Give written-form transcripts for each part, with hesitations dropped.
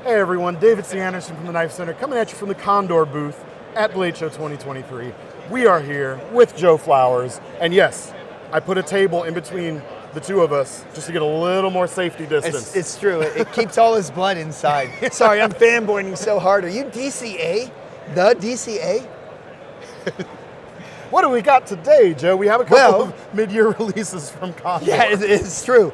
Hey everyone, David C. Anderson from the KnifeCenter coming at you from the Condor booth at Blade Show 2023. We are here with Joe Flowers, and yes, I put a table in between the two of us just to get a little more safety distance. It's true, it keeps all his blood inside. Sorry, I'm fanboying so hard. Are you DCA? The DCA? What do we got today, Joe? We have a couple of mid-year releases from Condor. Yeah, it's true.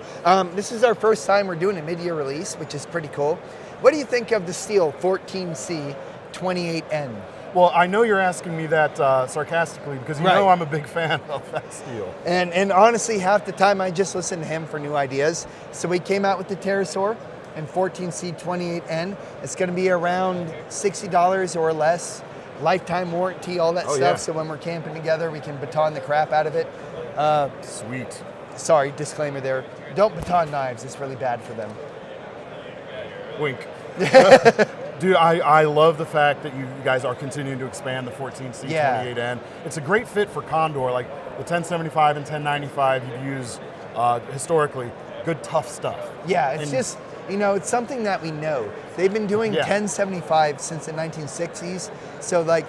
This is our first time we're doing a mid-year release, which is pretty cool. What do you think of the steel 14C 28N? Well, I know you're asking me that sarcastically because you know I'm a big fan of that steel. And honestly, half the time I just listen to him for new ideas. So we came out with the Terra Shetty and 14C 28N. It's going to be around $60 or less. Lifetime warranty, all that stuff. Yeah. So when we're camping together, we can baton the crap out of it. Sweet. Sorry, disclaimer there. Don't baton knives. It's really bad for them. Wink. Dude, I love the fact that you guys are continuing to expand the 14C 28N. It's a great fit for Condor, like the 1075 and 1095 you've used historically. Good, tough stuff. Yeah, it's just, you know, it's something that we know. They've been doing 1075 since the 1960s. So like,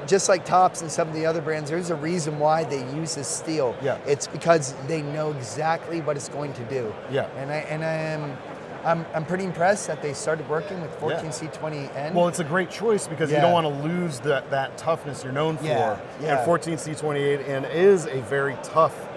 just like Tops and some of the other brands, there's a reason why they use this steel. Yeah. It's because they know exactly what it's going to do. Yeah. I'm pretty impressed that they started working with 14C 28N. Well, it's a great choice because you don't want to lose that toughness you're known for. Yeah. And 14C 28N is a very tough,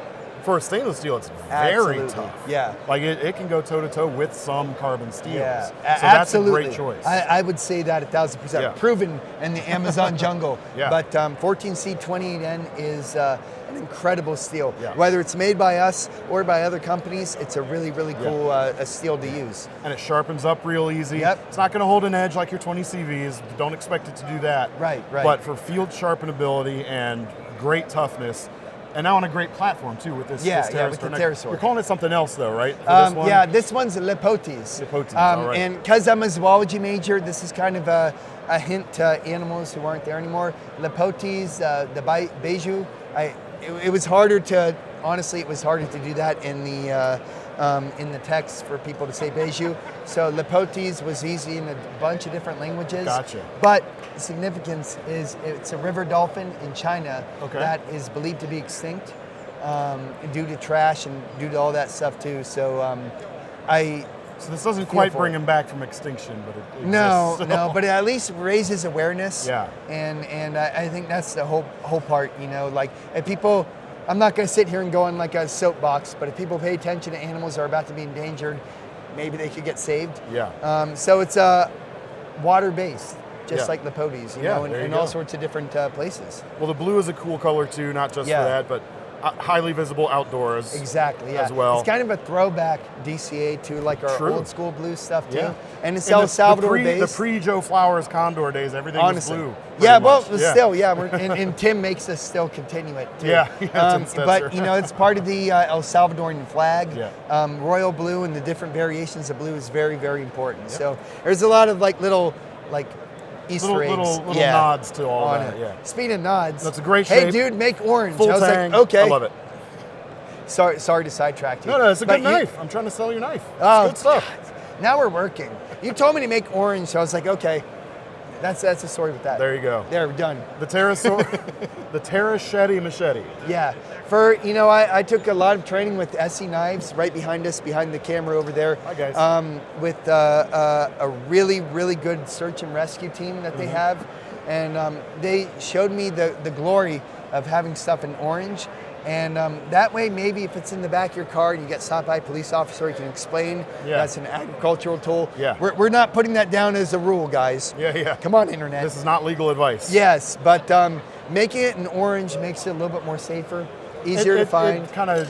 for a stainless steel, it's very tough. Yeah. Like it can go toe-to-toe with some carbon steels. Yeah. So that's a great choice. I would say that 1,000%. Yeah. Proven in the Amazon jungle. Yeah. But 14C 28N is an incredible steel. Yeah. Whether it's made by us or by other companies, it's a really, really cool steel to use. And it sharpens up real easy. Yep. It's not going to hold an edge like your 20 CVs. Don't expect it to do that. Right. But for field sharpenability and great toughness, and now on a great platform too with this. With the Terra Shetty. You're calling it something else though, right? This one? Yeah, this one's Lotus. Lotus, all right. And because I'm a zoology major, this is kind of a hint to animals who aren't there anymore. Lotus, the Beiju, it was harder to, honestly, it was harder to do that in the text for people to say Beiju. So Lotus was easy in a bunch of different languages. Gotcha. But the significance is it's a river dolphin in China that is believed to be extinct due to trash and due to all that stuff too. So So this doesn't quite bring him back from extinction, but it exists. No, but it at least raises awareness. Yeah. And I think that's the whole part, you know, like if people, I'm not going to sit here and go on like a soapbox, but if people pay attention to animals that are about to be endangered, maybe they could get saved. Yeah. So it's water-based, just like the Lotus, you know, in all sorts of different places. Well, the blue is a cool color too, not just for that, but highly visible outdoors. Exactly, as well. It's kind of a throwback DCA to like our old school blue stuff too. Yeah. And it's El Salvador based. The pre-Joe Flowers Condor days, everything was blue. Yeah, well, still, and Tim makes us still continue it too. But you know, it's part of the El Salvadorian flag. Yeah. Royal blue and the different variations of blue is very, very important. So there's a lot of like little Easter eggs. Little nods to all that. Yeah. Speaking of nods, that's a great shape. Hey, dude, make orange. Full I was tang. like, okay. I love it. Sorry to sidetrack you. No, it's a good knife. I'm trying to sell your knife. Oh, it's good stuff. God. Now we're working. You told me to make orange, so I was like, okay. That's the story with that. There you go. There, we're done. The Terra Shetty machete. Yeah. I took a lot of training with SE Knives right behind us, behind the camera over there. Hi, guys. With a really, really good search and rescue team that they have. And they showed me the glory of having stuff in orange. And that way, maybe if it's in the back of your car and you get stopped by a police officer, you can explain that's an agricultural tool. Yeah. We're not putting that down as a rule, guys. Yeah. Come on, Internet. This is not legal advice. Yes, but making it in orange makes it a little bit more safer, easier to find. It kind of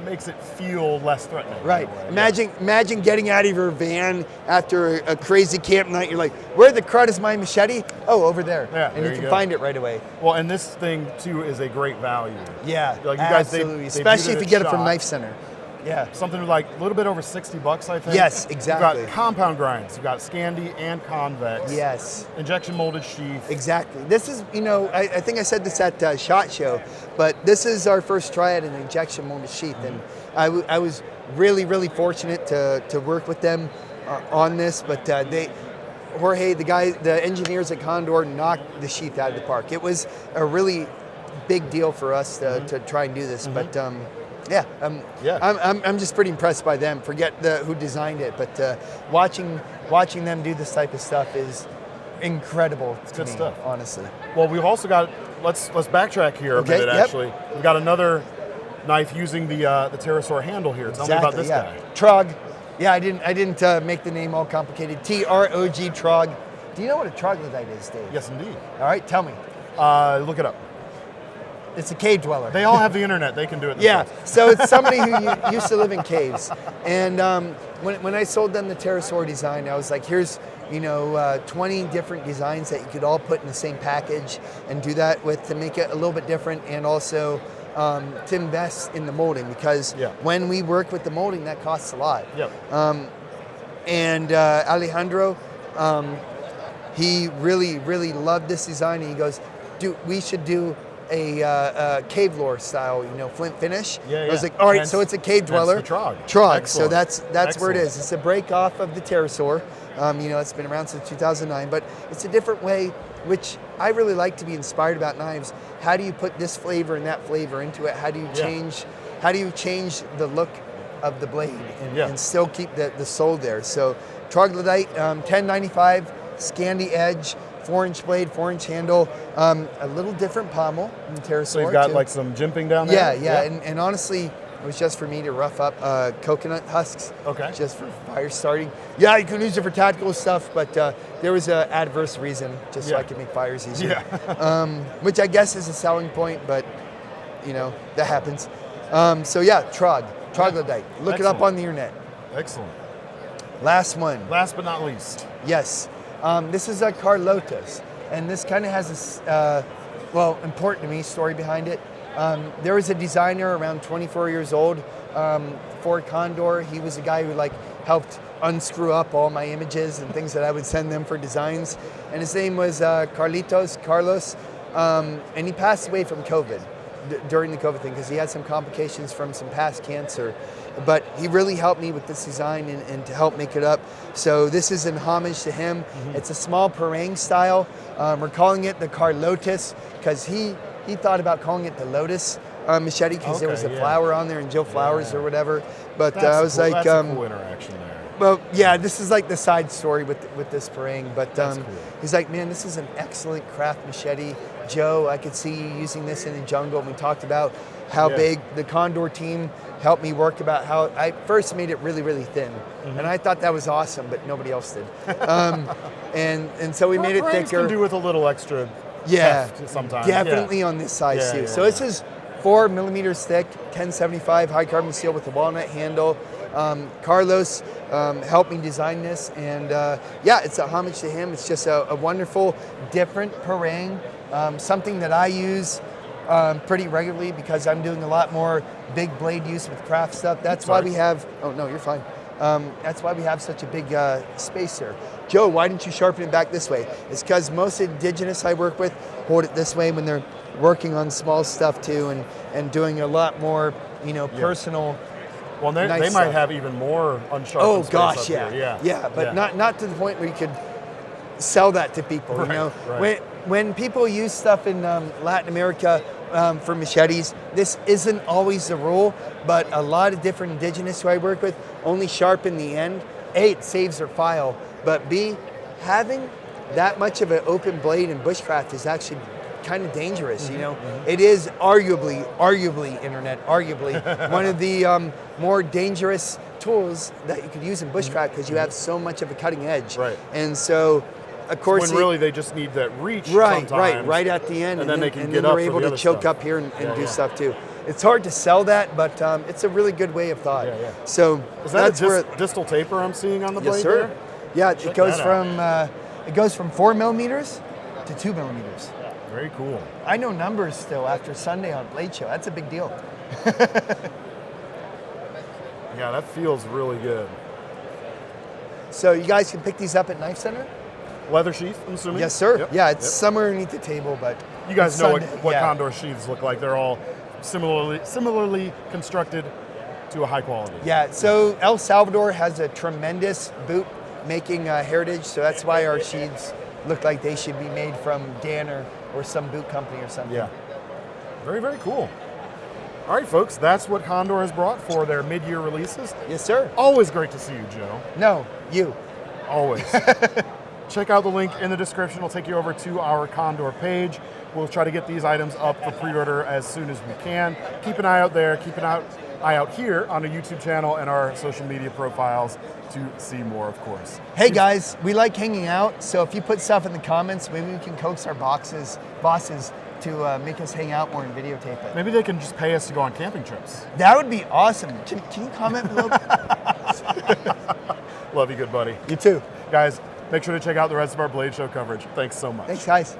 makes it feel less threatening. Right. Imagine getting out of your van after a crazy camp night. You're like, where the crud is my machete? Oh, over there. Yeah, and you can find it right away. Well, and this thing too is a great value. Yeah, like you guys, absolutely. Especially if you get it from KnifeCenter. Yeah. Something like a little bit over $60, I think. Yes, exactly. You've got compound grinds. You've got Scandi and convex. Yes. Injection molded sheath. Exactly. This is, I think I said this at SHOT Show, but this is our first try at an injection molded sheath, and I was really, really fortunate to work with them. on this, but Jorge, the engineers at Condor knocked the sheath out of the park. It was a really big deal for us to try and do this, but I'm just pretty impressed by them. Forget who designed it, but watching them do this type of stuff is incredible to me, stuff. Honestly. Well, we've also got, let's backtrack here a minute, actually. We've got another knife using the pterosaur handle here. Tell me about this guy. Trog. Yeah, I didn't make the name all complicated. T-R-O-G, Trog. Do you know what a troglodyte is, Dave? Yes, indeed. All right, tell me. Look it up. It's a cave dweller. They all have the internet. They can do it themselves. Yeah, so it's somebody who used to live in caves. And when I sold them the pterosaur design, I was like, here's 20 different designs that you could all put in the same package and do that with to make it a little bit different, and also to invest in the molding, because when we work with the molding, that costs a lot. Yep. And Alejandro, he really loved this design, and he goes, dude, we should do a cave lore style, flint finish. Yeah, I was like, all right, so it's a cave dweller. That's the Trog. Trog. Excellent. So that's Excellent. where it is. It's a break off of the pterosaur. It's been around since 2009, but it's a different way, which I really like to be inspired about knives. How do you put this flavor and that flavor into it? How do you change? How do you change the look of the blade and still keep the soul there? So Troglodyte, 1095, Scandi edge, 4-inch blade, 4-inch handle, a little different pommel in the pterosaur. So you've got like some jimping down there? Yeah. And honestly, it was just for me to rough up coconut husks. Okay. Just for fire starting. Yeah, you can use it for tactical stuff, but there was an adverse reason, just so I could make fires easier. Which I guess is a selling point, but that happens. Troglodyte. Look it up on the internet. Excellent. Last one. Last but not least. Yes. This is a Lotus, and this kind of has this, important to me, story behind it. There was a designer around 24 years old for Condor. He was a guy who helped unscrew up all my images and things that I would send them for designs. And his name was Carlos, and he passed away from COVID during the COVID thing, because he had some complications from some past cancer. But he really helped me with this design and to help make it up. So this is in homage to him. It's a small parang style. We're calling it the Lotus because he thought about calling it the Lotus machete, because there was a flower on there, and Jill Flowers or whatever. But I was like, that's a cool interaction there. Well, yeah, this is like the side story with this parang. But cool. He's like, man, this is an excellent craft machete. Joe, I could see you using this in the jungle. And we talked about how big the Condor team helped me work about how I first made it really, really thin. And I thought that was awesome, but nobody else did. And so we made it thicker. Can do with a little extra heft sometimes. Definitely on this size too. So this is 4 millimeters thick, 1075 high carbon steel with a walnut handle. Carlos helped me design this, and it's a homage to him. It's just a wonderful, different parang, something that I use pretty regularly because I'm doing a lot more big blade use with craft stuff. That's why we have, oh no, you're fine. That's why we have such a big space here. Joe, why didn't you sharpen it back this way? It's because most indigenous I work with hold it this way when they're working on small stuff too, and doing a lot more, personal. Well, they nice might stuff. have even more unsharpened Oh space gosh, up yeah, here. but not to the point where you could sell that to people. Right. When people use stuff in Latin America for machetes, this isn't always the rule, but a lot of different indigenous who I work with only sharpen the end. A, it saves their file, but B, having that much of an open blade in bushcraft is actually kind of dangerous. It is arguably one of the more dangerous tools that you could use in bushcraft, because you have so much of a cutting edge. Right. And so, of course, when really they just need that reach. Right at the end, and then they can and get then up they're for able the to other choke stuff. up here and do stuff too. It's hard to sell that, but it's a really good way of thought. So is that that's a distal taper I'm seeing on the blade? Yes, sir. There? Yeah, Check it goes from 4 millimeters to 2 millimeters. Very cool. I know numbers still after Sunday on Blade Show. That's a big deal. Yeah, that feels really good. So you guys can pick these up at KnifeCenter? Leather sheath, I'm assuming? Yes, sir. Yep. Yeah, it's somewhere underneath the table, but you guys know what yeah. Condor sheaths look like. They're all similarly constructed to a high quality. Yeah, so El Salvador has a tremendous boot making heritage, so that's why our sheaths look like they should be made from Danner or some boot company or something. Yeah. Very, very cool. All right, folks, that's what Condor has brought for their mid-year releases. Yes, sir. Always great to see you, Joe. No, you. Always. Check out the link in the description. It'll take you over to our Condor page. We'll try to get these items up for pre-order as soon as we can. Keep an eye out there. Keep an eye out here on the YouTube channel and our social media profiles to see more, of course. Hey guys, we like hanging out, so if you put stuff in the comments, maybe we can coax our bosses to make us hang out more and videotape it. Maybe they can just pay us to go on camping trips. That would be awesome. Can you comment a little bit? Love you, good buddy. You too. Guys, make sure to check out the rest of our Blade Show coverage. Thanks so much. Thanks, guys.